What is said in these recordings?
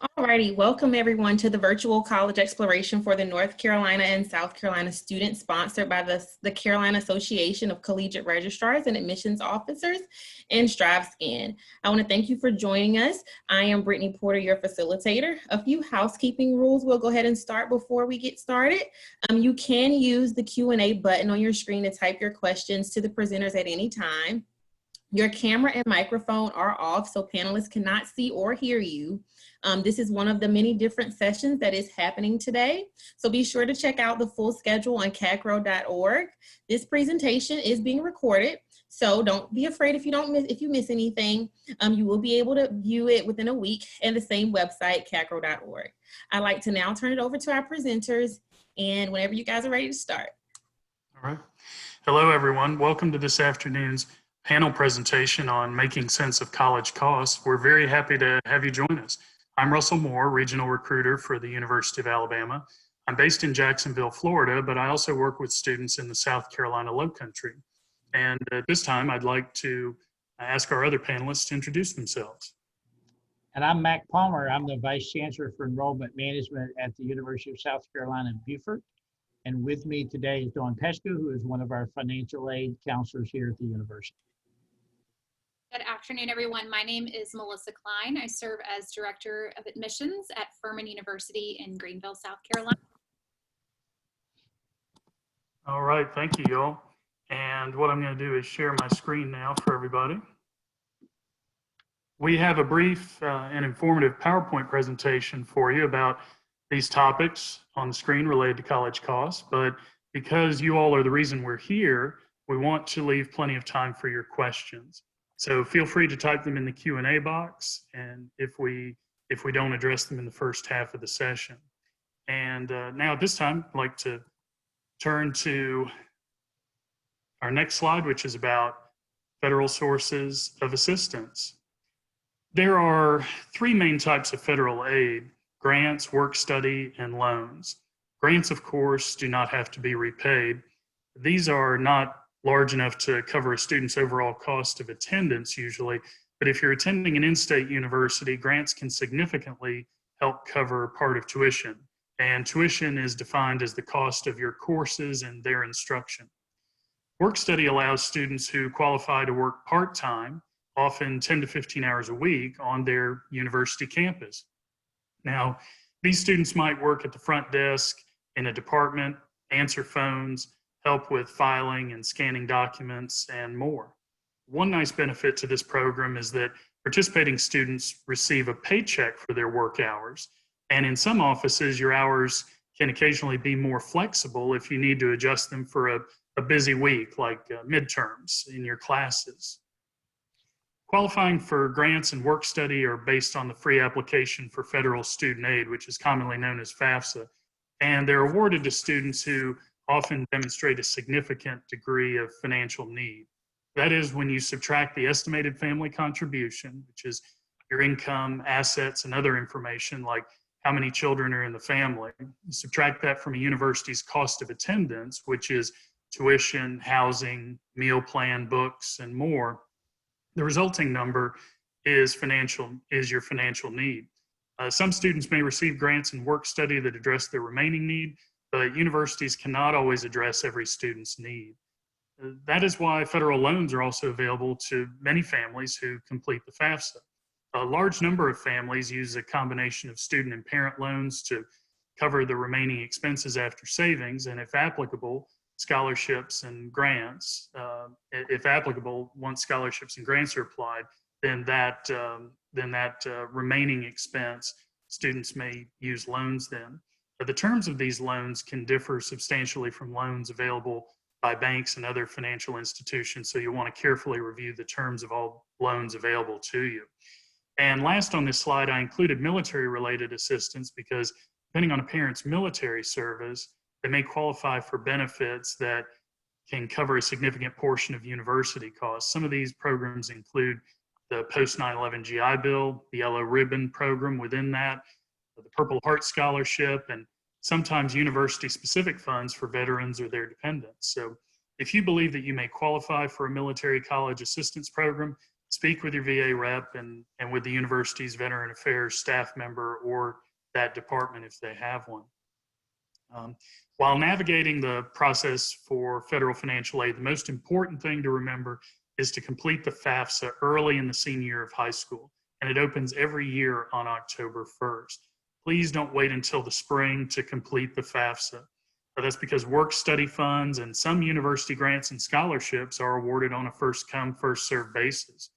Alrighty, welcome everyone to the virtual college exploration for the North Carolina and South Carolina students, sponsored by the Carolina Association of Collegiate Registrars and Admissions Officers and StriveScan. I want to thank you for joining us. I am Brittany Porter, your facilitator. A few housekeeping rules we'll go ahead and start before we get started. You can use the Q&A button on your screen to type your questions to the presenters at any time. Your camera and microphone are off, so panelists cannot see or hear you. This is one of the many different sessions that is happening today, so be sure to check out the full schedule on CACRAO.org. This presentation is being recorded, so don't be afraid if you miss anything. You will be able to view it within a week and the same website, CACRAO.org. I'd like to now turn it over to our presenters, and whenever you guys are ready to start. All right. Hello, everyone. Welcome to this afternoon's panel presentation on making sense of college costs. We're very happy to have you join us. I'm Russell Moore, regional recruiter for the University of Alabama. I'm based in Jacksonville, Florida, but I also work with students in the South Carolina Lowcountry. And at this time, I'd like to ask our other panelists to introduce themselves. And I'm Mac Palmer. I'm the Vice Chancellor for Enrollment Management at the University of South Carolina in Beaufort. And with me today is Dawn Pescu, who is one of our financial aid counselors here at the university. Good afternoon, everyone. My name is Melissa Klein. I serve as Director of Admissions at Furman University in Greenville, South Carolina. All right, thank you, y'all. And what I'm going to do is share my screen now for everybody. We have a brief and informative PowerPoint presentation for you about these topics on the screen related to college costs, but because you all are the reason we're here, we want to leave plenty of time for your questions. So feel free to type them in the Q&A box, and if we don't address them in the first half of the session. And now at this time, I'd like to turn to our next slide, which is about federal sources of assistance. There are three main types of federal aid: grants, work study, and loans. Grants, of course, do not have to be repaid. These are not large enough to cover a student's overall cost of attendance usually, but if you're attending an in-state university, grants can significantly help cover part of tuition. And tuition is defined as the cost of your courses and their instruction. Work study allows students who qualify to work part-time, often 10 to 15 hours a week, on their university campus. Now, these students might work at the front desk in a department, answer phones, help with filing and scanning documents, and more. One nice benefit to this program is that participating students receive a paycheck for their work hours. And in some offices, your hours can occasionally be more flexible if you need to adjust them for a busy week, like midterms in your classes. Qualifying for grants and work study are based on the free application for federal student aid, which is commonly known as FAFSA. And they're awarded to students who often demonstrate a significant degree of financial need. That is, when you subtract the estimated family contribution, which is your income, assets, and other information like how many children are in the family. You subtract that from a university's cost of attendance, which is tuition, housing, meal plan, books, and more. The resulting number is your financial need. Some students may receive grants and work study that address their remaining need, but universities cannot always address every student's need. That is why federal loans are also available to many families who complete the FAFSA. A large number of families use a combination of student and parent loans to cover the remaining expenses after savings, and if applicable, scholarships and grants. If applicable, once scholarships and grants are applied, then that remaining expense, students may use loans then. But the terms of these loans can differ substantially from loans available by banks and other financial institutions, so you'll want to carefully review the terms of all loans available to you. And last on this slide, I included military-related assistance because depending on a parent's military service, they may qualify for benefits that can cover a significant portion of university costs. Some of these programs include the post 9/11 GI Bill, the Yellow Ribbon program within that, the Purple Heart Scholarship, and sometimes university-specific funds for veterans or their dependents. So if you believe that you may qualify for a military college assistance program, speak with your VA rep and with the university's Veteran Affairs staff member or that department if they have one. While navigating the process for federal financial aid, the most important thing to remember is to complete the FAFSA early in the senior year of high school, and it opens every year on October 1st. Please don't wait until the spring to complete the FAFSA. That's because work study funds and some university grants and scholarships are awarded on a first come, first served basis.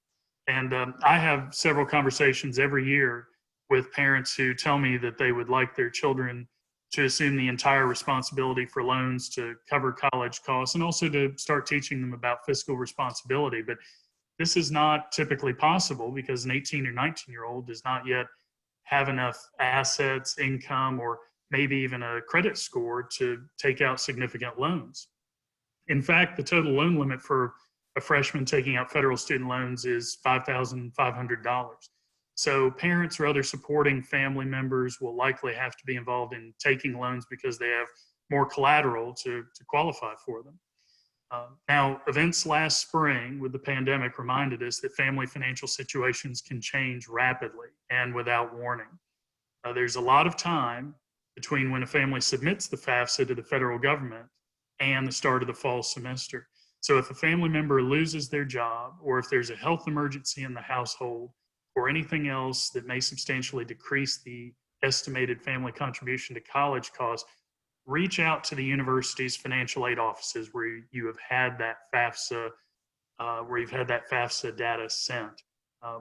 And I have several conversations every year with parents who tell me that they would like their children to assume the entire responsibility for loans to cover college costs and also to start teaching them about fiscal responsibility. But this is not typically possible because an 18 or 19-year-old does not yet have enough assets, income, or maybe even a credit score to take out significant loans. In fact, the total loan limit for a freshman taking out federal student loans is $5,500. So parents or other supporting family members will likely have to be involved in taking loans because they have more collateral to qualify for them. Now, events last spring with the pandemic reminded us that family financial situations can change rapidly and without warning. There's a lot of time between when a family submits the FAFSA to the federal government and the start of the fall semester. So if a family member loses their job, or if there's a health emergency in the household, or anything else that may substantially decrease the estimated family contribution to college costs, reach out to the university's financial aid offices where you have had that FAFSA, data sent.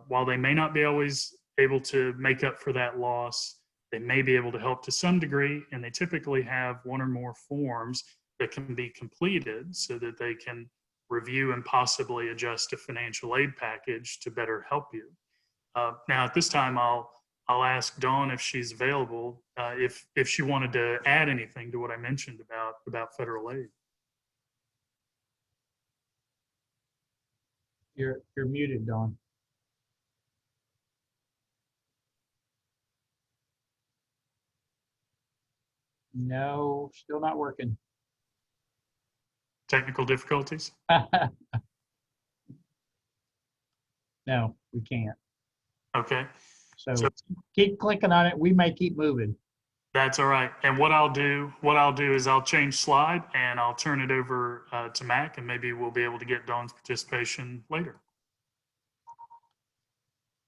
While they may not be always able to make up for that loss, they may be able to help to some degree, and they typically have one or more forms that can be completed so that they can review and possibly adjust a financial aid package to better help you. Now, at this time, I'll ask Dawn if she's available, if she wanted to add anything to what I mentioned about federal aid. You're muted, Dawn. No, still not working. Technical difficulties? No, we can't. Okay. So keep clicking on it. We may keep moving. That's all right. And what I'll do is I'll change slide and I'll turn it over to Mac, and maybe we'll be able to get Dawn's participation later.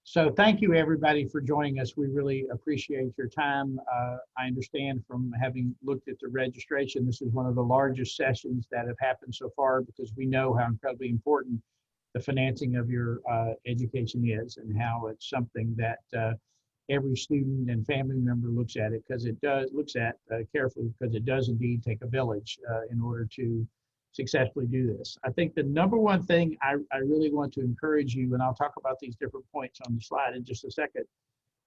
So thank you, everybody, for joining us. We really appreciate your time. I understand from having looked at the registration, this is one of the largest sessions that have happened so far because we know how incredibly important the financing of your education is and how it's something that every student and family member looks at it carefully because it does indeed take a village in order to successfully do this. I think the number one thing I really want to encourage you, and I'll talk about these different points on the slide in just a second,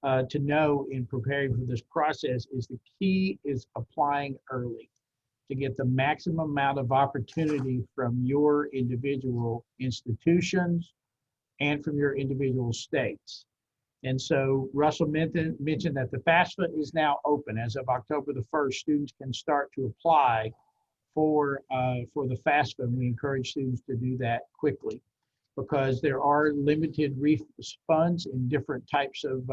to know in preparing for this process is the key is applying early to get the maximum amount of opportunity from your individual institutions and from your individual states. And so Russell mentioned that the FAFSA is now open. As of October the 1st, students can start to apply for the FAFSA, and we encourage students to do that quickly because there are limited funds in different types of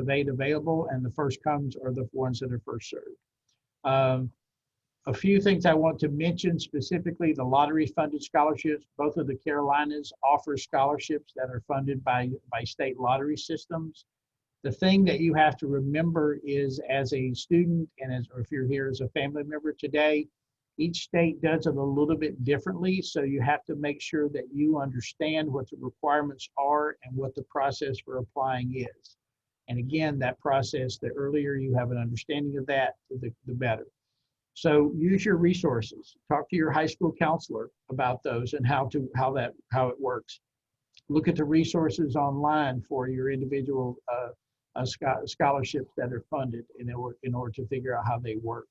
aid available, and the first comes are the ones that are first served. A few things I want to mention specifically: the lottery funded scholarships. Both of the Carolinas offer scholarships that are funded by state lottery systems. The thing that you have to remember is, as a student or if you're here as a family member today, each state does it a little bit differently. So you have to make sure that you understand what the requirements are and what the process for applying is. And again, that process, the earlier you have an understanding of that, the better. So use your resources. Talk to your high school counselor about those and how it works. Look at the resources online for your individual scholarships that are funded in order to figure out how they work.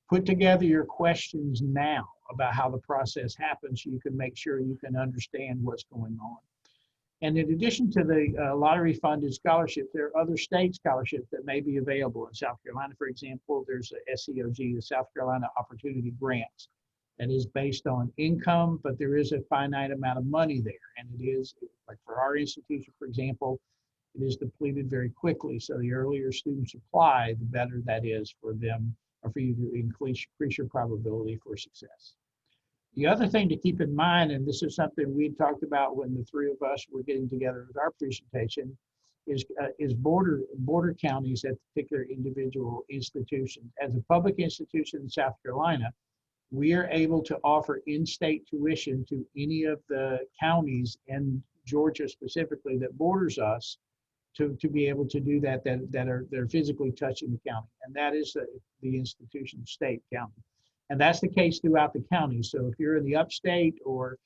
Put together your questions now about how the process happens so you can make sure you can understand what's going on. And in addition to the lottery funded scholarships, there are other state scholarships that may be available. In South Carolina, for example, there's a SEOG, the South Carolina Opportunity Grants. that is based on income, but there is a finite amount of money there. And it is, like for our institution, for example, it is depleted very quickly. So the earlier students apply, the better that is for them, or for you to increase your probability for success. The other thing to keep in mind, and this is something we talked about when the three of us were getting together with our presentation, is border counties at particular individual institutions. As a public institution in South Carolina, we are able to offer in-state tuition to any of the counties, and Georgia specifically, that borders us, to be able to do that are physically touching the county, and that is the institution, state, county. And that's the case throughout the county. So if you're in the upstate or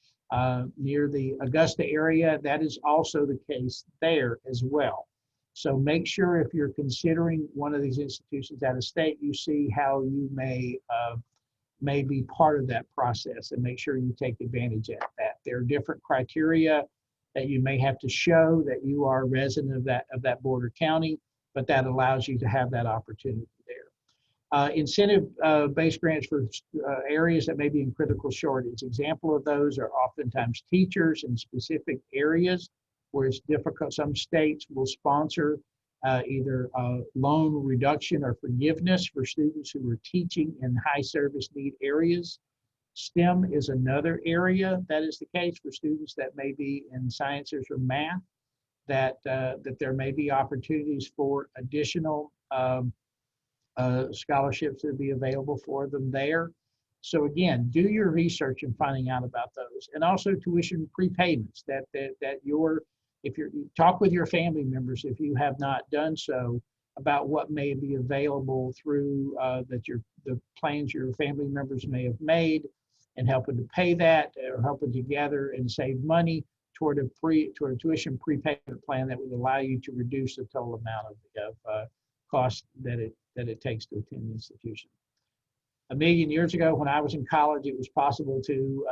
near the Augusta area, that is also the case there as well. So make sure if you're considering one of these institutions out of state, you see how you may be part of that process, and make sure you take advantage of that. There are different criteria that you may have to show that you are a resident of that border county, but that allows you to have that opportunity there. Incentive-based grants for areas that may be in critical shortage. Example of those are oftentimes teachers in specific areas where it's difficult. Some states will sponsor either loan reduction or forgiveness for students who are teaching in high service need areas. STEM is another area that is the case for students that may be in sciences or math, that there may be opportunities for additional scholarships to be available for them there. So again, do your research in finding out about those, and also tuition prepayments if you talk with your family members, if you have not done so, about what may be available through the plans your family members may have made, and helping to pay that, or helping to gather and save money toward a tuition prepayment plan that would allow you to reduce the total amount of cost that it takes to attend the institution. A million years ago, when I was in college, it was possible to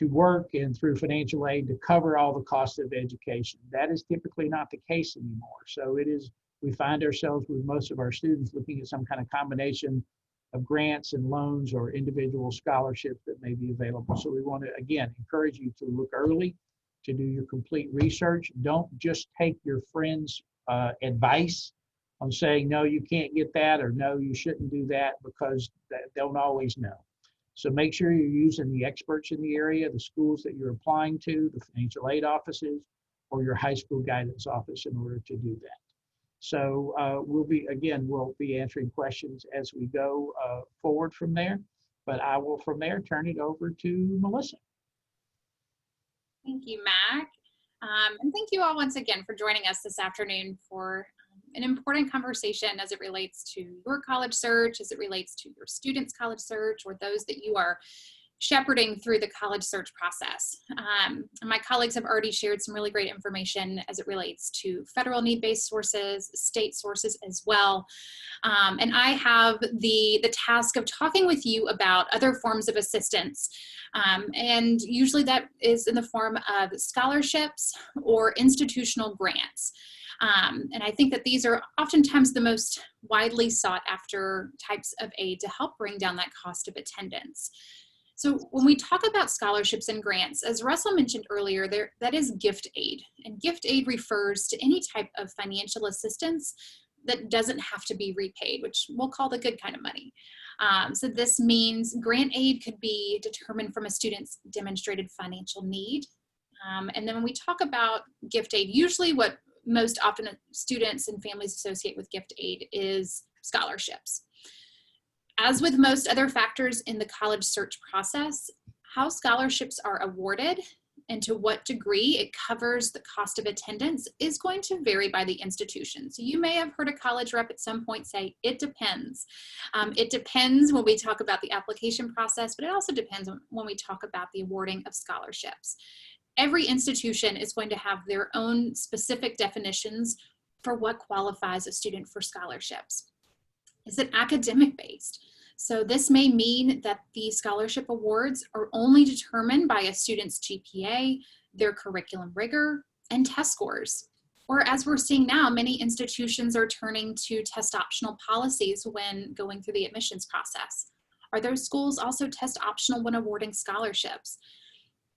work and through financial aid to cover all the costs of education. That is typically not the case anymore. So we find ourselves with most of our students looking at some kind of combination of grants and loans or individual scholarships that may be available. So we want to, again, encourage you to look early, to do your complete research. Don't just take your friends' advice on saying, no, you can't get that, or no, you shouldn't do that, because they don't always know. So make sure you're using the experts in the area, the schools that you're applying to, the financial aid offices, or your high school guidance office in order to do that. So we'll be answering questions as we go forward from there, but I will from there turn it over to Melissa. Thank you, Mac. And thank you all once again for joining us this afternoon for an important conversation as it relates to your college search, as it relates to your students' college search, or those that you are shepherding through the college search process. My colleagues have already shared some really great information as it relates to federal need-based sources, state sources as well. And I have the task of talking with you about other forms of assistance. And usually that is in the form of scholarships or institutional grants. And I think that these are oftentimes the most widely sought after types of aid to help bring down that cost of attendance. So when we talk about scholarships and grants, as Russell mentioned earlier, that is gift aid. And gift aid refers to any type of financial assistance that doesn't have to be repaid, which we'll call the good kind of money. So this means grant aid could be determined from a student's demonstrated financial need. And then when we talk about gift aid, usually what most often students and families associate with gift aid is scholarships. As with most other factors in the college search process, how scholarships are awarded and to what degree it covers the cost of attendance is going to vary by the institution. So you may have heard a college rep at some point say, it depends. It depends when we talk about the application process, but it also depends when we talk about the awarding of scholarships. Every institution is going to have their own specific definitions for what qualifies a student for scholarships. Is it academic based? So this may mean that the scholarship awards are only determined by a student's GPA, their curriculum rigor, and test scores. Or as we're seeing now, many institutions are turning to test optional policies when going through the admissions process. Are those schools also test optional when awarding scholarships?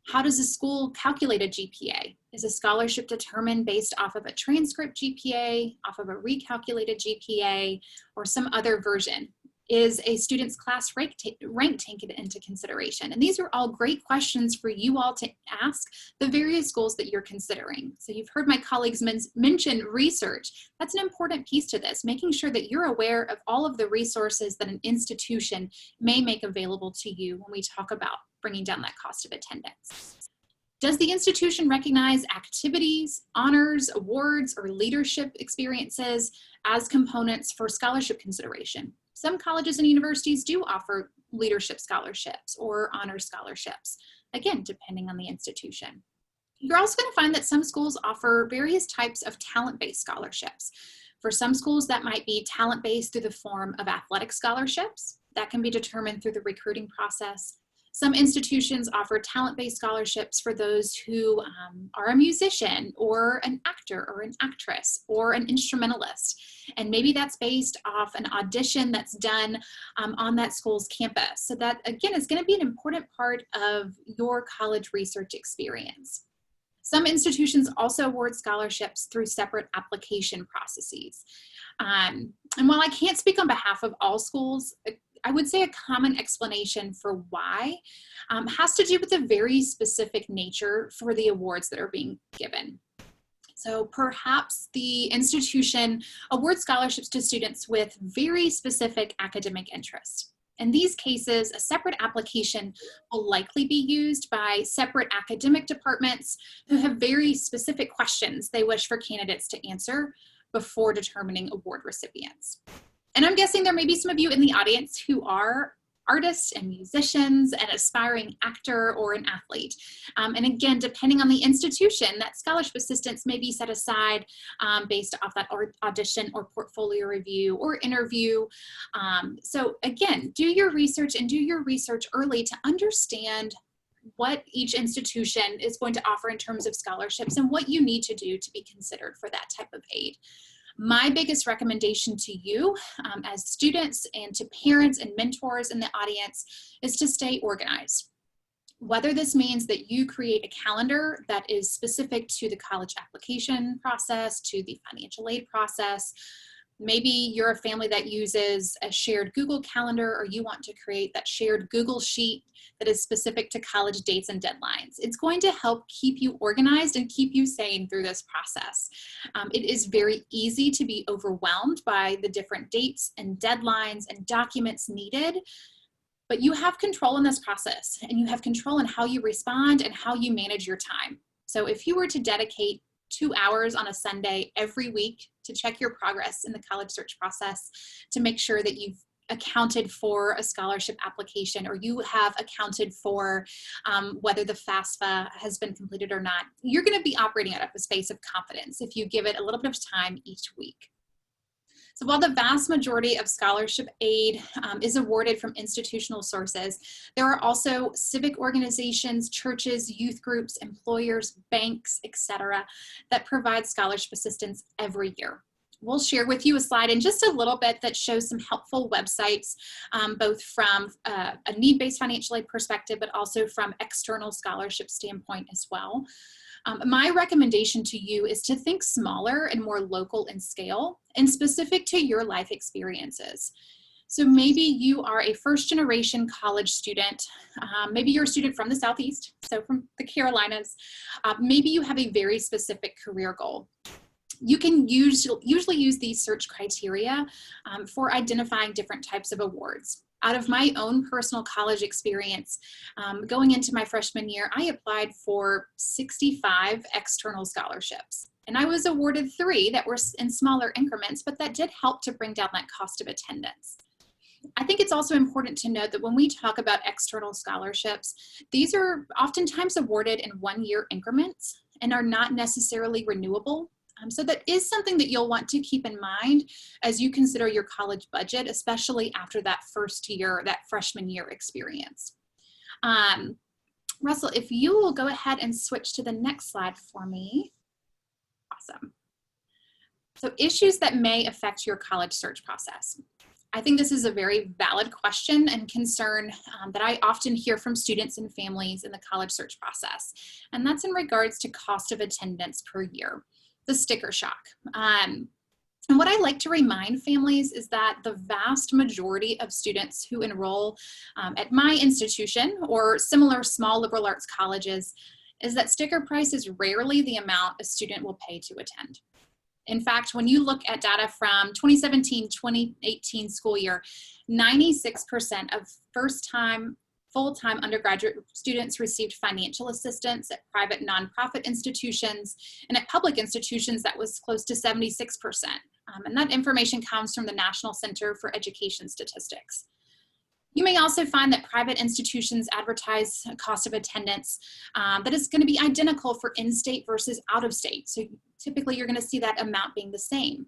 How does a school calculate a GPA? Is a scholarship determined based off of a transcript GPA, off of a recalculated GPA, or some other version? Is a student's class rank taken into consideration? And these are all great questions for you all to ask the various schools that you're considering. So you've heard my colleagues mention research. That's an important piece to this, making sure that you're aware of all of the resources that an institution may make available to you when we talk about bringing down that cost of attendance. Does the institution recognize activities, honors, awards, or leadership experiences as components for scholarship consideration? Some colleges and universities do offer leadership scholarships or honor scholarships, again, depending on the institution. You're also going to find that some schools offer various types of talent-based scholarships. For some schools, that might be talent-based through the form of athletic scholarships. That can be determined through the recruiting process. Some institutions offer talent-based scholarships for those who are a musician or an actor or an actress or an instrumentalist. And maybe that's based off an audition that's done on that school's campus. So that, again, is going to be an important part of your college research experience. Some institutions also award scholarships through separate application processes. And while I can't speak on behalf of all schools, I would say a common explanation for why has to do with the very specific nature for the awards that are being given. So perhaps the institution awards scholarships to students with very specific academic interests. In these cases, a separate application will likely be used by separate academic departments who have very specific questions they wish for candidates to answer before determining award recipients. And I'm guessing there may be some of you in the audience who are artists and musicians, an aspiring actor or an athlete. And again, depending on the institution, that scholarship assistance may be set aside based off that audition or portfolio review or interview. So again, do your research and do your research early to understand what each institution is going to offer in terms of scholarships and what you need to do to be considered for that type of aid. My biggest recommendation to you as students and to parents and mentors in the audience is to stay organized. Whether this means that you create a calendar that is specific to the college application process, to the financial aid process. Maybe you're a family that uses a shared Google Calendar, or you want to create that shared Google Sheet that is specific to college dates and deadlines. It's going to help keep you organized and keep you sane through this process. It is very easy to be overwhelmed by the different dates and deadlines and documents needed, but you have control in this process, and you have control in how you respond and how you manage your time. So if you were to dedicate 2 hours on a Sunday every week to check your progress in the college search process, to make sure that you've accounted for a scholarship application, or you have accounted for whether the FAFSA has been completed or not, you're going to be operating out of a space of confidence if you give it a little bit of time each week. So while the vast majority of scholarship aid is awarded from institutional sources, there are also civic organizations, churches, youth groups, employers, banks, etc., that provide scholarship assistance every year. We'll share with you a slide in just a little bit that shows some helpful websites, both from a need-based financial aid perspective, but also from external scholarship standpoint as well. My recommendation to you is to think smaller and more local in scale and specific to your life experiences. So maybe you are a first-generation college student. Maybe you're a student from the Southeast, so from the Carolinas. Maybe you have a very specific career goal. You can usually use these search criteria for identifying different types of awards. Out of my own personal college experience, going into my freshman year, I applied for 65 external scholarships. And I was awarded 3 that were in smaller increments, but that did help to bring down that cost of attendance. I think it's also important to note that when we talk about external scholarships, these are oftentimes awarded in 1-year increments and are not necessarily renewable. So that is something that you'll want to keep in mind as you consider your college budget, especially after that first year, that freshman year experience. Russell, if you will go ahead and switch to the next slide for me. Awesome. So issues that may affect your college search process. I think this is a very valid question and concern that I often hear from students and families in the college search process. And that's in regards to cost of attendance per year, the sticker shock. And what I like to remind families is that the vast majority of students who enroll at my institution or similar small liberal arts colleges is that sticker price is rarely the amount a student will pay to attend. In fact, when you look at data from 2017-2018 school year, 96% of first-time, full-time undergraduate students received financial assistance at private nonprofit institutions, and at public institutions that was close to 76%. And that information comes from the National Center for Education Statistics. You may also find that private institutions advertise a cost of attendance that is going to be identical for in-state versus out-of-state. So typically you're going to see that amount being the same.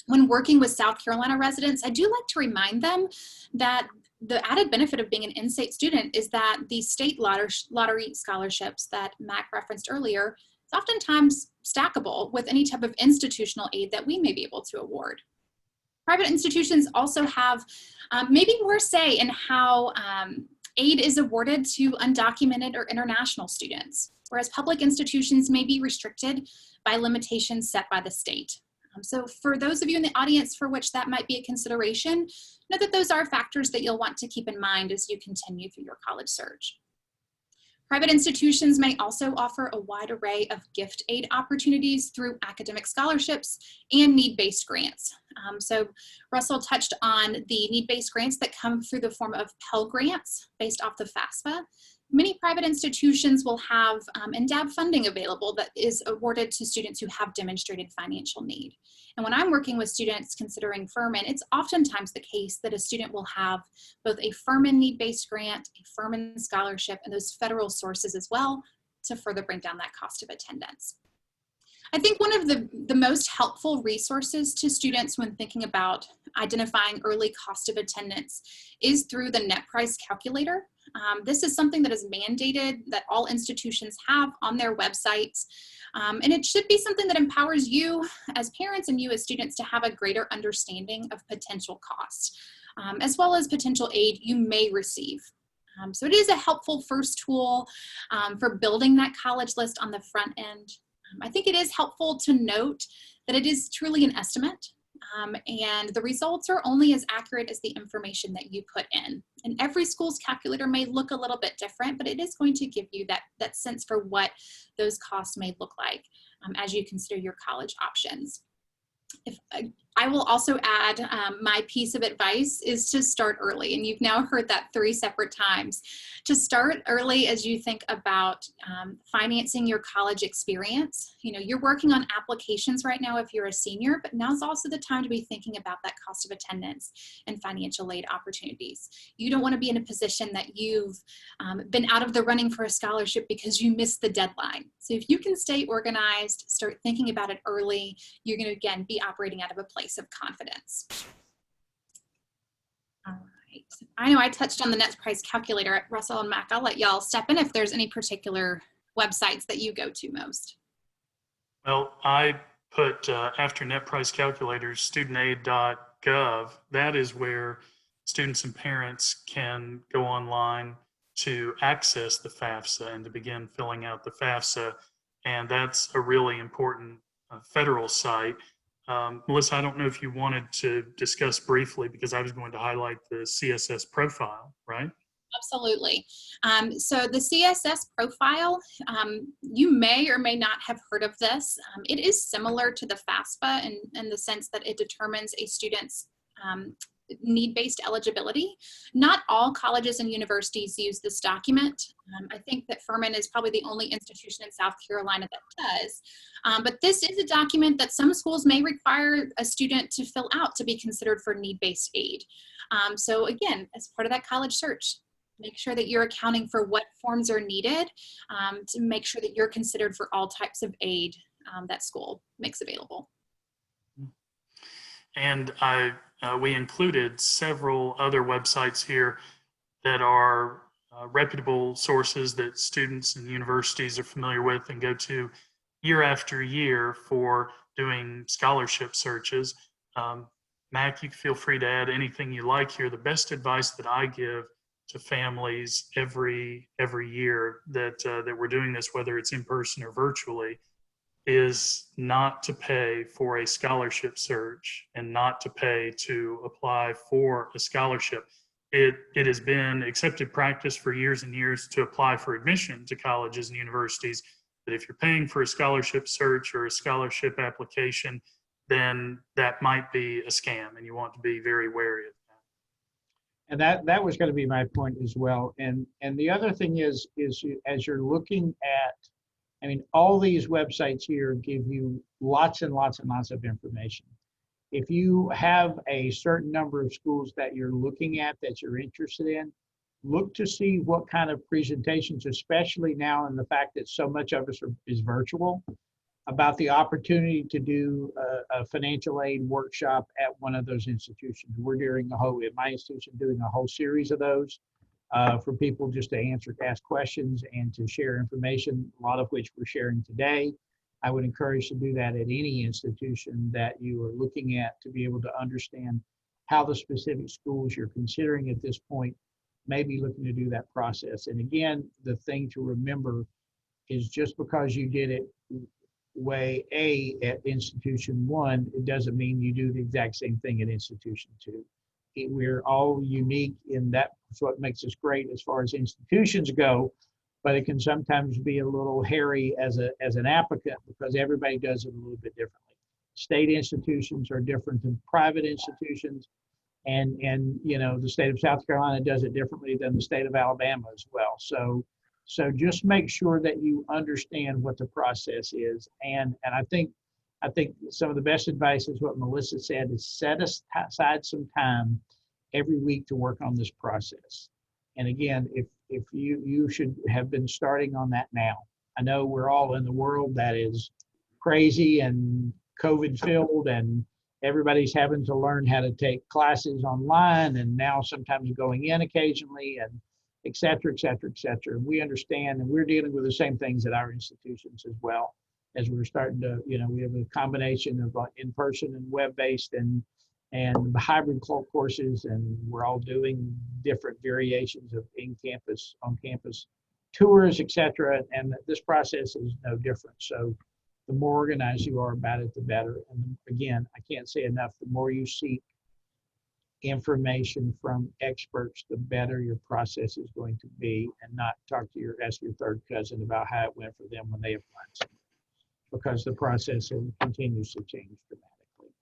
When working with South Carolina residents, I do like to remind them that the added benefit of being an in-state student is that the state lottery scholarships that Mac referenced earlier is oftentimes stackable with any type of institutional aid that we may be able to award. Private institutions also have maybe more say in how aid is awarded to undocumented or international students, whereas public institutions may be restricted by limitations set by the state. So for those of you in the audience for which that might be a consideration, know that those are factors that you'll want to keep in mind as you continue through your college search. Private institutions may also offer a wide array of gift aid opportunities through academic scholarships and need-based grants. So Russell touched on the need-based grants that come through the form of Pell Grants based off the FAFSA. Many private institutions will have endowed funding available that is awarded to students who have demonstrated financial need. And when I'm working with students considering Furman, it's oftentimes the case that a student will have both a Furman need-based grant, a Furman scholarship, and those federal sources as well to further bring down that cost of attendance. I think one of the most helpful resources to students when thinking about identifying early cost of attendance is through the net price calculator. This is something that is mandated that all institutions have on their websites. And it should be something that empowers you as parents and you as students to have a greater understanding of potential costs, as well as potential aid you may receive. So it is a helpful first tool for building that college list on the front end. I think it is helpful to note that it is truly an estimate, and the results are only as accurate as the information that you put in. And every school's calculator may look a little bit different, but it is going to give you that sense for what those costs may look like as you consider your college options. I will also add my piece of advice is to start early, and you've now heard that 3 separate times. To start early as you think about financing your college experience. You know, you're working on applications right now if you're a senior, but now's also the time to be thinking about that cost of attendance and financial aid opportunities. You don't want to be in a position that you've been out of the running for a scholarship because you missed the deadline. So if you can stay organized, start thinking about it early, you're going to, again, be operating out of a place of confidence. All right. I know I touched on the net price calculator. Russell and Mac, I'll let y'all step in if there's any particular websites that you go to most. Well, I put after net price calculators, studentaid.gov. That is where students and parents can go online to access the FAFSA and to begin filling out the FAFSA. And that's a really important federal site. Melissa, I don't know if you wanted to discuss briefly, because I was going to highlight the CSS profile, right? Absolutely. So the CSS profile, you may or may not have heard of this. It is similar to the FAFSA in the sense that it determines a student's need-based eligibility. Not all colleges and universities use this document. I think that Furman is probably the only institution in South Carolina that does. But this is a document that some schools may require a student to fill out to be considered for need-based aid. So again, as part of that college search, make sure that you're accounting for what forms are needed to make sure that you're considered for all types of aid that school makes available. And we included several other websites here that are reputable sources that students and universities are familiar with and go to year after year for doing scholarship searches. Mac, you feel free to add anything you like here. The best advice that I give to families every year that we're doing this, whether it's in person or virtually, is not to pay for a scholarship search and not to pay to apply for a scholarship. It has been accepted practice for years and years to apply for admission to colleges and universities. But if you're paying for a scholarship search or a scholarship application, then that might be a scam, and you want to be very wary of that. And that was going to be my point as well. And the other thing is as you're looking at, I mean, all these websites here give you lots and lots and lots of information. If you have a certain number of schools that you're looking at that you're interested in, look to see what kind of presentations, especially now in the fact that so much of us is virtual, about the opportunity to do a financial aid workshop at one of those institutions. We're doing at my institution, doing a whole series of those for people just to ask questions and to share information, a lot of which we're sharing today. I would encourage to do that at any institution that you are looking at to be able to understand how the specific schools you're considering at this point may be looking to do that process. And again, the thing to remember is just because you did it way A at institution 1, it doesn't mean you do the exact same thing at institution 2. We're all unique in that. That's what makes us great as far as institutions go, but it can sometimes be a little hairy as an applicant because everybody does it a little bit differently. State institutions are different than private institutions, and you know, the state of South Carolina does it differently than the state of Alabama as well. So just make sure that you understand what the process is. And I think some of the best advice is what Melissa said, is set aside some time every week to work on this process. And again, if you should have been starting on that now. I know we're all in the world that is crazy and COVID filled, and everybody's having to learn how to take classes online, and now sometimes going in occasionally, and et cetera, et cetera, et cetera. And we understand, and we're dealing with the same things at our institutions as well, as we're starting to, you know, we have a combination of in-person and web-based and hybrid courses, and we're all doing different variations of in-campus, on-campus tours, et cetera. And this process is no different. So the more organized you are about it, the better. And again, I can't say enough, the more you seek information from experts, the better your process is going to be, and not ask your third cousin about how it went for them when they applied something, because the process continues to change dramatically.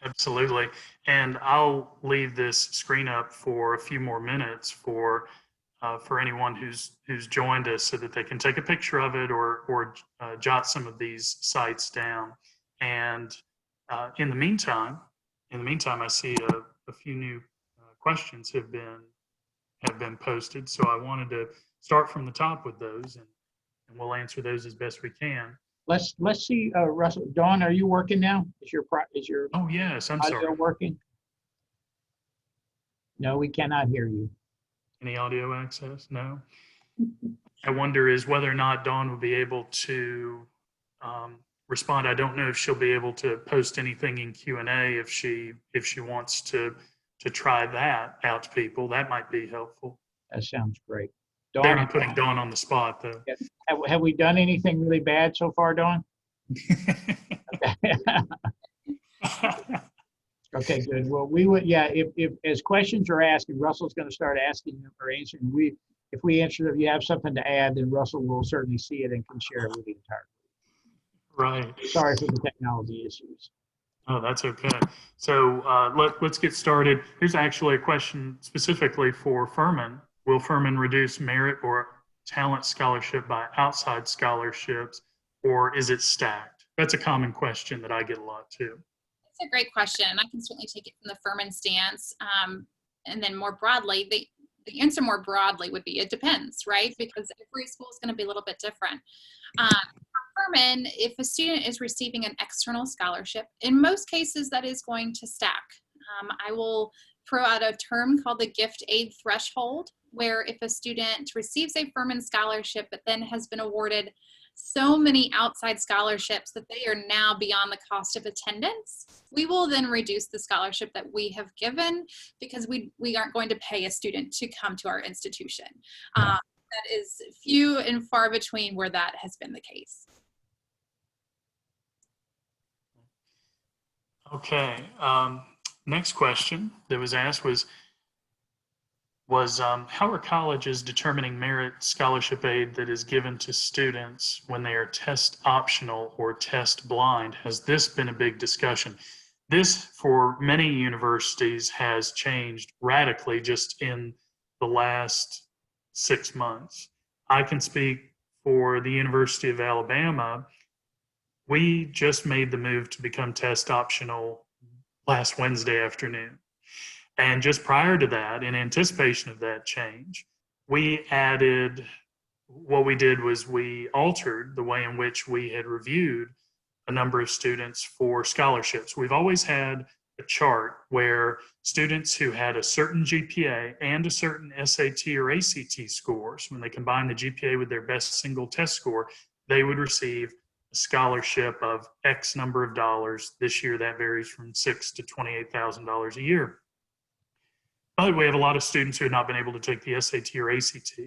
Absolutely. And I'll leave this screen up for a few more minutes for anyone who's joined us, so that they can take a picture of it or jot some of these sites down. And in the meantime, I see a few new questions have been posted. So I wanted to start from the top with those, and we'll answer those as best we can. Let's see, Russell. Dawn, are you working now? Is your Oh yes, I'm audio sorry. working? No, we cannot hear you. Any audio access? No. I wonder is whether or not Dawn will be able to respond. I don't know if she'll be able to post anything in Q&A if she wants to try that out to people. That might be helpful. That sounds great. There, Dawn, I'm putting Dawn on the spot though. have we done anything really bad so far, Dawn? Okay, good. Well, we would, yeah, if as questions are asked, and Russell's going to start asking or answering, if we answer that you have something to add, then Russell will certainly see it and can share it with the entire group. Right. Sorry for the technology issues. Oh, that's okay. So let's get started. Here's actually a question specifically for Furman. Will Furman reduce merit or talent scholarship by outside scholarships, or is it stacked? That's a common question that I get a lot too. That's a great question. I can certainly take it from the Furman stance. And then more broadly, the answer more broadly would be it depends, right? Because every school is going to be a little bit different. For Furman, if a student is receiving an external scholarship, in most cases that is going to stack. I will throw out a term called the gift aid threshold, where if a student receives a Furman scholarship but then has been awarded so many outside scholarships that they are now beyond the cost of attendance, we will then reduce the scholarship that we have given because we aren't going to pay a student to come to our institution. That is few and far between where that has been the case. Okay. Next question that was asked was how are colleges determining merit scholarship aid that is given to students when they are test optional or test blind? Has this been a big discussion? This, for many universities, has changed radically just in the last 6 months. I can speak for the University of Alabama. We just made the move to become test optional last Wednesday afternoon. And just prior to that, in anticipation of that change, what we did was we altered the way in which we had reviewed a number of students for scholarships. We've always had a chart where students who had a certain GPA and a certain SAT or ACT scores, when they combine the GPA with their best single test score, they would receive a scholarship of X number of dollars. This year, that varies from $6,000 to $28,000 a year. But we have a lot of students who have not been able to take the SAT or ACT.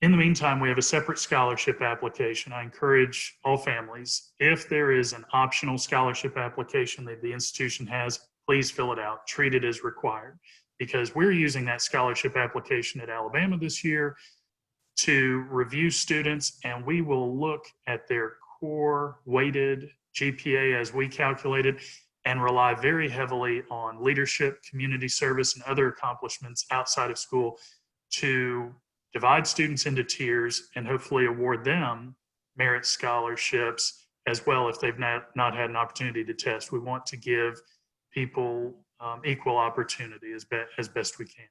In the meantime, we have a separate scholarship application. I encourage all families, if there is an optional scholarship application that the institution has, please fill it out, treat it as required, because we're using that scholarship application at Alabama this year to review students, and we will look at their core weighted GPA as we calculated and rely very heavily on leadership, community service, and other accomplishments outside of school to divide students into tiers and hopefully award them merit scholarships as well if they've not had an opportunity to test. We want to give people equal opportunity as best we can.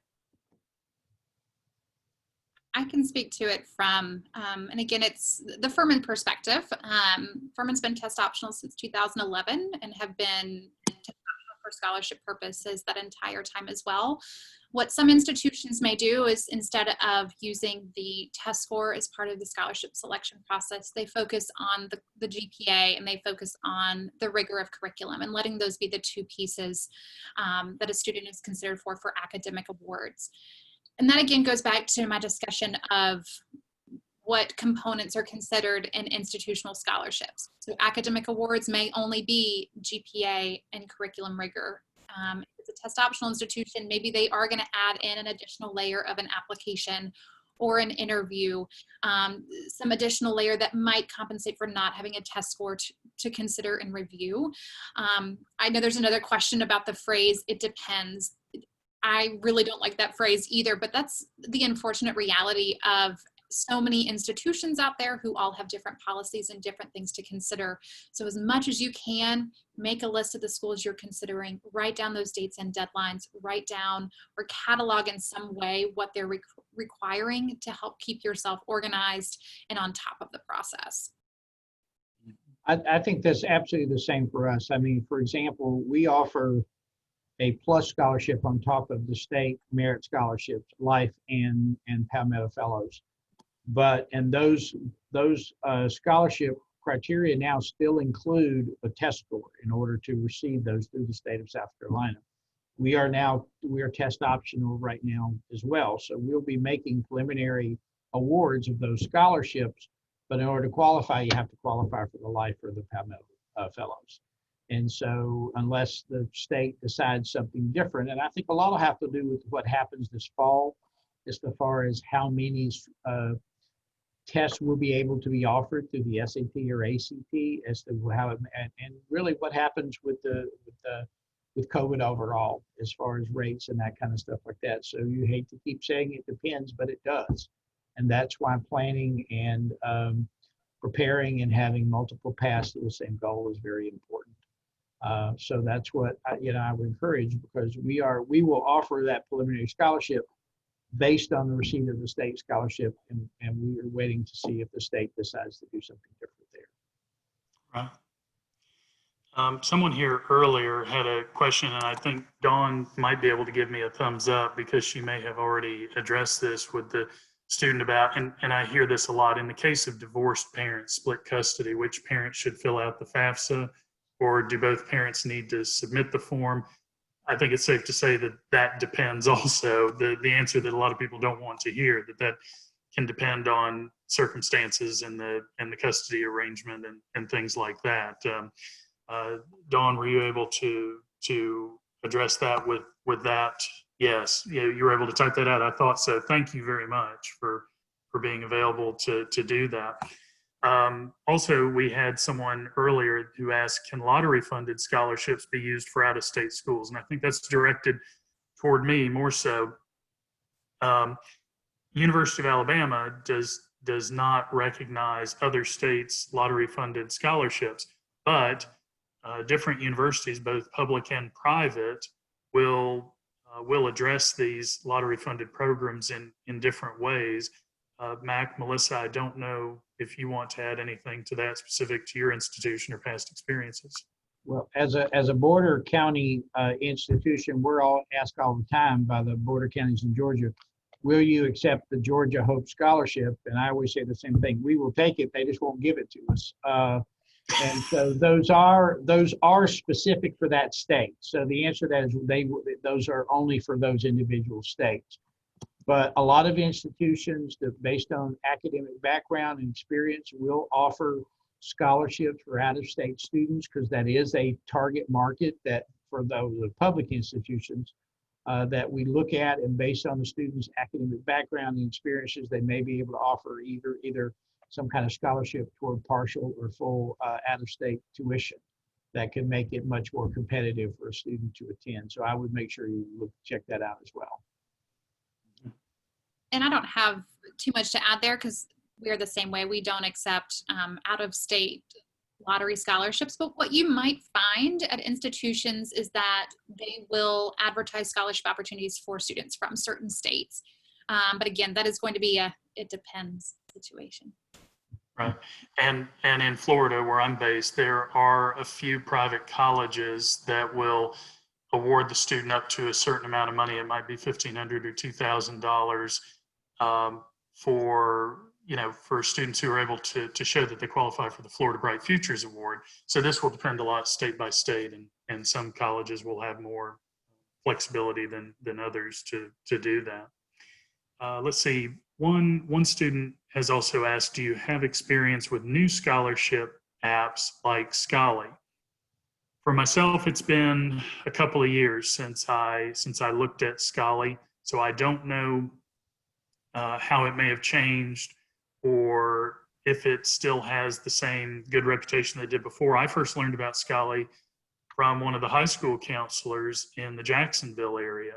I can speak to it from, and again, it's the Furman perspective. Furman's been test optional since 2011 and have been test optional for scholarship purposes that entire time as well. What some institutions may do is instead of using the test score as part of the scholarship selection process, they focus on the GPA and they focus on the rigor of curriculum and letting those be the two pieces that a student is considered for academic awards. And that again goes back to my discussion of what components are considered in institutional scholarships. So academic awards may only be GPA and curriculum rigor. If it's a test optional institution, maybe they are going to add in an additional layer of an application or an interview, some additional layer that might compensate for not having a test score to consider and review. I know there's another question about the phrase, it depends. I really don't like that phrase either, but that's the unfortunate reality of so many institutions out there who all have different policies and different things to consider. So as much as you can, make a list of the schools you're considering, write down those dates and deadlines, write down or catalog in some way what they're requiring to help keep yourself organized and on top of the process. I think that's absolutely the same for us. I mean, for example, we offer a plus scholarship on top of the state merit scholarships, life and Palmetto Fellows. And those scholarship criteria now still include a test score in order to receive those through the state of South Carolina. We are test optional right now as well. So we'll be making preliminary awards of those scholarships, but in order to qualify, you have to qualify for the life or the Palmetto Fellows. And so unless the state decides something different, and I think a lot will have to do with what happens this fall, as far as how many tests will be able to be offered through the SAT or ACT, as to how it, and really what happens with COVID overall, as far as rates and that kind of stuff like that. So you hate to keep saying it depends, but it does. And that's why planning and preparing and having multiple paths to the same goal is very important. So that's what I would encourage, because we will offer that preliminary scholarship based on the receipt of the state scholarship, and we are waiting to see if the state decides to do something different there. Right. Someone here earlier had a question, and I think Dawn might be able to give me a thumbs up because she may have already addressed this with the student about, and I hear this a lot, in the case of divorced parents, split custody, which parent should fill out the FAFSA, or do both parents need to submit the form? I think it's safe to say that that depends also. The answer that a lot of people don't want to hear, that can depend on circumstances and the custody arrangement and things like that. Dawn, were you able to address that with that? Yes, you were able to type that out. I thought so. Thank you very much for being available to do that. Also, we had someone earlier who asked, can lottery-funded scholarships be used for out-of-state schools? And I think that's directed toward me more so. University of Alabama does not recognize other states' lottery-funded scholarships, but different universities, both public and private, will address these lottery-funded programs in different ways. Mac, Melissa, I don't know if you want to add anything to that specific to your institution or past experiences. Well, as a border county institution, we're all asked all the time by the border counties in Georgia, will you accept the Georgia Hope Scholarship? And I always say the same thing, we will take it, they just won't give it to us. And so those are specific for that state. So the answer to that is those are only for those individual states. But a lot of institutions that, based on academic background and experience, will offer scholarships for out-of-state students, because that is a target market that for the public institutions that we look at, and based on the students' academic background and experiences, they may be able to offer either some kind of scholarship toward partial or full out-of-state tuition that can make it much more competitive for a student to attend. So I would make sure you check that out as well. And I don't have too much to add there because we're the same way. We don't accept out-of-state lottery scholarships, but what you might find at institutions is that they will advertise scholarship opportunities for students from certain states. But again, that is going to be it depends situation. Right. And in Florida, where I'm based, there are a few private colleges that will award the student up to a certain amount of money. It might be $1,500 or $2,000 for students who are able to show that they qualify for the Florida Bright Futures Award. So this will depend a lot state by state, and some colleges will have more flexibility than others to do that. Let's see. One student has also asked, do you have experience with new scholarship apps like Scholly? For myself, it's been a couple of years since I looked at Scholly, so I don't know how it may have changed or if it still has the same good reputation that it did before. I first learned about Scholly from one of the high school counselors in the Jacksonville area.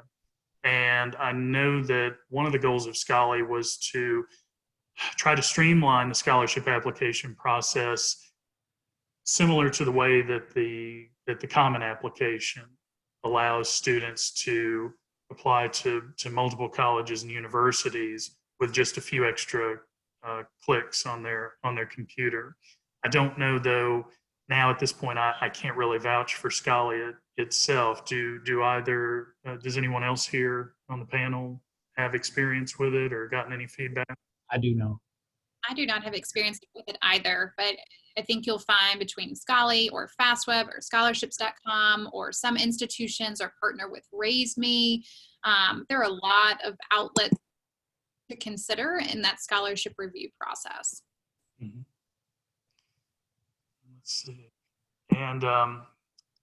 And I know that one of the goals of Scholly was to try to streamline the scholarship application process, similar to the way that the Common Application allows students to apply to multiple colleges and universities with just a few extra clicks on their computer. I don't know though. Now at this point, I can't really vouch for Scholly itself. Does anyone else here on the panel have experience with it or gotten any feedback? I do know. I do not have experience with it either, but I think you'll find between Scholly or FastWeb or scholarships.com, or some institutions are partner with RaiseMe. There are a lot of outlets to consider in that scholarship review process. Mm-hmm. Let's see. And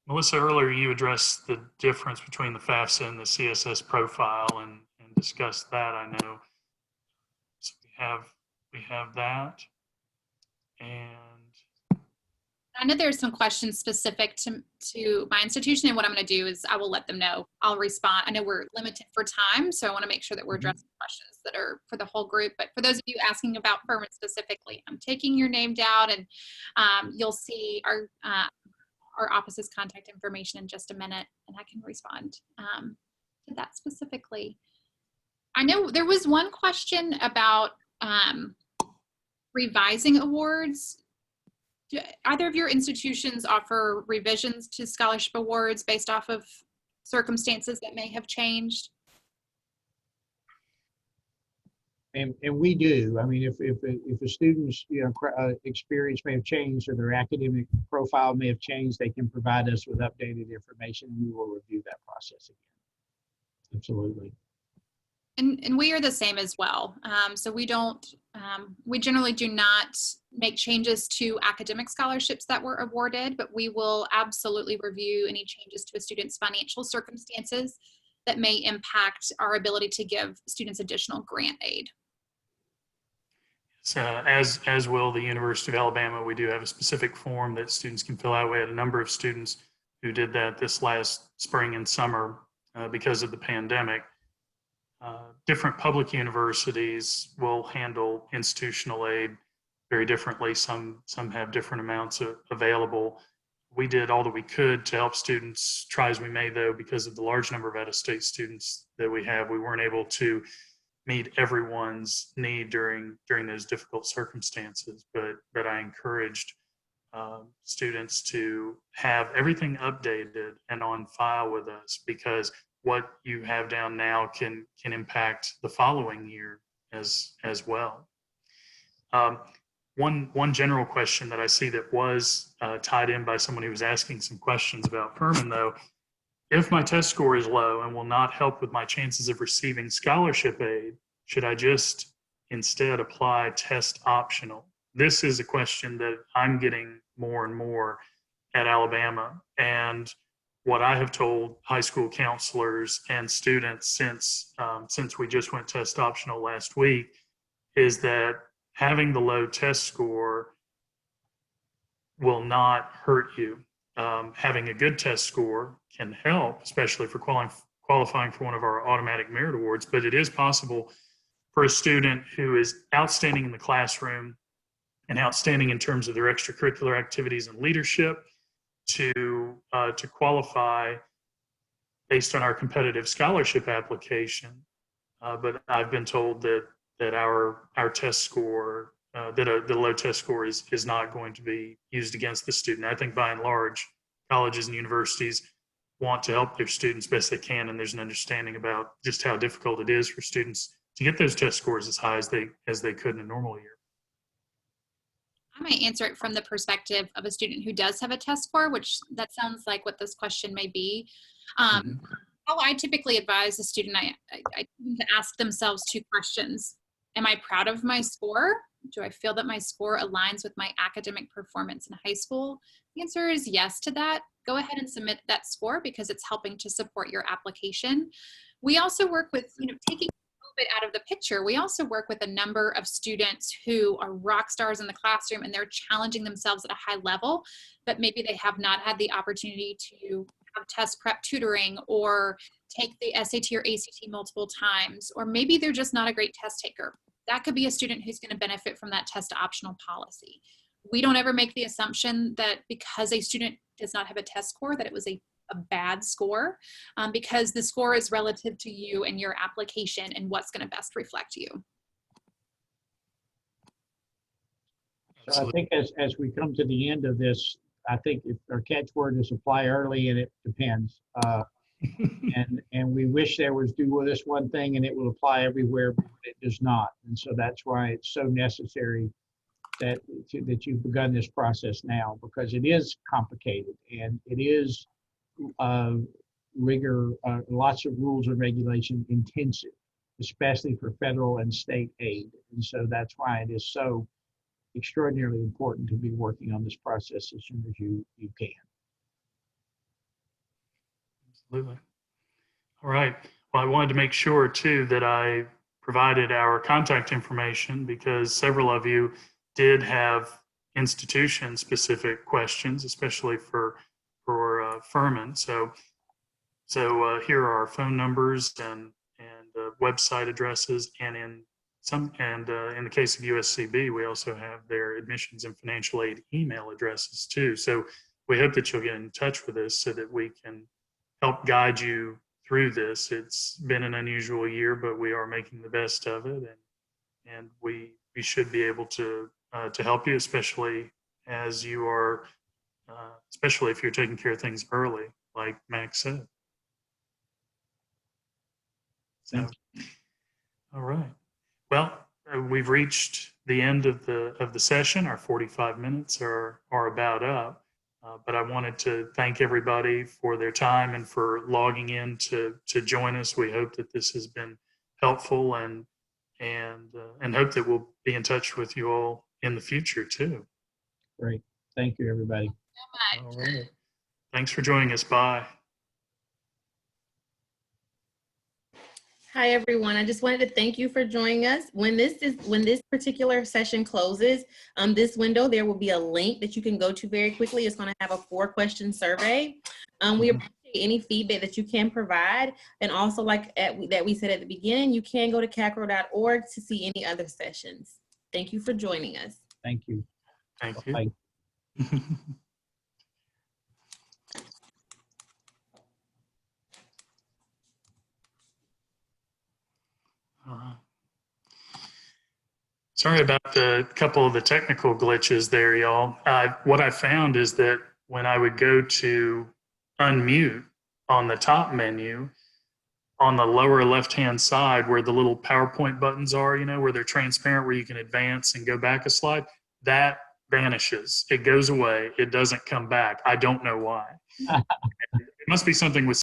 Melissa, earlier you addressed the difference between the FAFSA and the CSS profile and discussed that, I know. So we have that. And I know there's some questions specific to my institution, and what I'm going to do is I will let them know. I'll respond. I know we're limited for time, so I want to make sure that we're addressing questions that are for the whole group. But for those of you asking about Furman specifically, I'm taking your name down, and you'll see our office's contact information in just a minute, and I can respond to that specifically. I know there was one question about revising awards. Do either of your institutions offer revisions to scholarship awards based off of circumstances that may have changed? And we do. I mean, if a student's experience may have changed or their academic profile may have changed, they can provide us with updated information, and we will review that process again. Absolutely. And we are the same as well. So we generally do not make changes to academic scholarships that were awarded, but we will absolutely review any changes to a student's financial circumstances that may impact our ability to give students additional grant aid. So as will the University of Alabama, we do have a specific form that students can fill out. We had a number of students who did that this last spring and summer because of the pandemic. Different public universities will handle institutional aid very differently. Some have different amounts available. We did all that we could to help students, try as we may, though, because of the large number of out-of-state students that we have. We weren't able to meet everyone's need during those difficult circumstances, but I encouraged students to have everything updated and on file with us, because what you have down now can impact the following year as well. One general question that I see that was tied in by someone who was asking some questions about Furman, though: if my test score is low and will not help with my chances of receiving scholarship aid, should I just instead apply test optional? This is a question that I'm getting more and more at Alabama. And what I have told high school counselors and students since we just went test optional last week is that having the low test score will not hurt you. Having a good test score can help, especially for qualifying for one of our automatic merit awards, but it is possible for a student who is outstanding in the classroom and outstanding in terms of their extracurricular activities and leadership to qualify based on our competitive scholarship application. But I've been told that our test score, the low test score is not going to be used against the student. I think by and large, colleges and universities want to help their students best they can, and there's an understanding about just how difficult it is for students to get those test scores as high as they could in a normal year. I might answer it from the perspective of a student who does have a test score, which that sounds like what this question may be. How I typically advise a student, I tend to ask themselves two questions. Am I proud of my score? Do I feel that my score aligns with my academic performance in high school? The answer is yes to that. Go ahead and submit that score because it's helping to support your application. We also work with, taking bit out of the picture, we also work with a number of students who are rock stars in the classroom and they're challenging themselves at a high level, but maybe they have not had the opportunity to have test prep tutoring or take the SAT or ACT multiple times, or maybe they're just not a great test taker. That could be a student who's going to benefit from that test optional policy. We don't ever make the assumption that because a student does not have a test score that it was a bad score, because the score is relative to you and your application and what's going to best reflect you. So I think as we come to the end of this, I think if our catchword is apply early, and it depends. And we wish there was do this one thing and it will apply everywhere, but it does not. And so that's why it's so necessary that you've begun this process now, because it is complicated and it is rigor, lots of rules and regulation intensive, especially for federal and state aid. And so that's why it is so extraordinarily important to be working on this process as soon as you can. Absolutely. All right. Well, I wanted to make sure too that I provided our contact information, because several of you did have institution-specific questions, especially for Furman. So here are our phone numbers and website addresses, and in the case of USCB, we also have their admissions and financial aid email addresses too. So we hope that you'll get in touch with us so that we can help guide you through this. It's been an unusual year, but we are making the best of it, and we should be able to help you, especially as you are. Especially if you're taking care of things early, like Max said. So, all right. Well, we've reached the end of the session. Our 45 minutes are about up. But I wanted to thank everybody for their time and for logging in to join us. We hope that this has been helpful and hope that we'll be in touch with you all in the future too. Great. Thank you, everybody. All right. Thanks for joining us. Bye. Hi, everyone. I just wanted to thank you for joining us. When this particular session closes, this window, there will be a link that you can go to very quickly. It's going to have a 4-question survey. We appreciate any feedback that you can provide. And also, like that we said at the beginning, you can go to CACRAO.org to see any other sessions. Thank you for joining us. Thank you. Thank you. Bye. All right. Sorry about the couple of the technical glitches there, y'all. What I found is that when I would go to unmute on the top menu, on the lower left-hand side where the little PowerPoint buttons are, you know, where they're transparent, where you can advance and go back a slide, that vanishes. It goes away. It doesn't come back. I don't know why. It must be something with